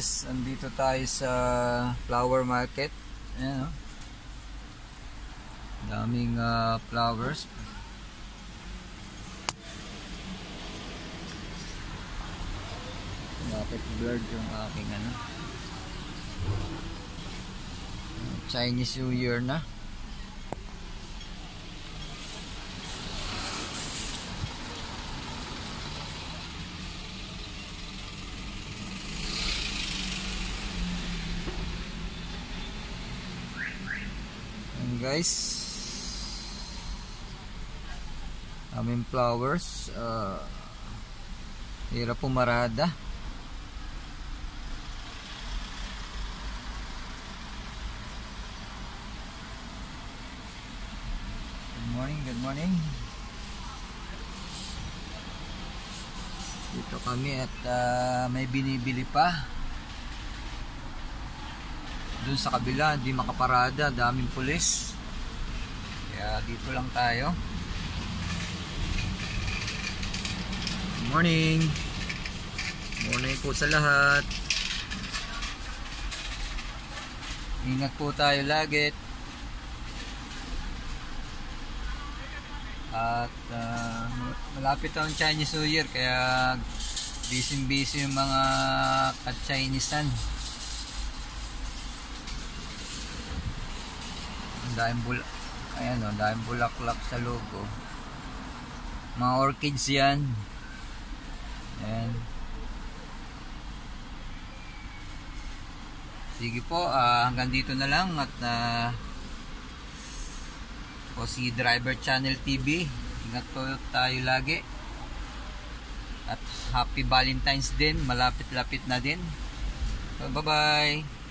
guys, andito tayo sa flower market. Ayan, oh. Daming flowers. Bakit blurred yung aking Chinese New Year na. Guys, aming flowers, hirap pumarada. Good morning. Dito kami at may binibili pa. Doon sa kabila hindi makaparada, daming pulis, kaya dito lang tayo. Good morning po sa lahat. Ingat po tayo lagi. At malapit ang Chinese New Year, kaya busy yung mga ka-Chinesean. Ayan o, dahil bulaklak sa logo. Mga orchids yan. Ayan. Sige po, hanggang dito na lang. At po si Driver Channel TV. Ingat po tayo lagi. At Happy Valentine's din. Malapit-lapit na din. So, bye-bye.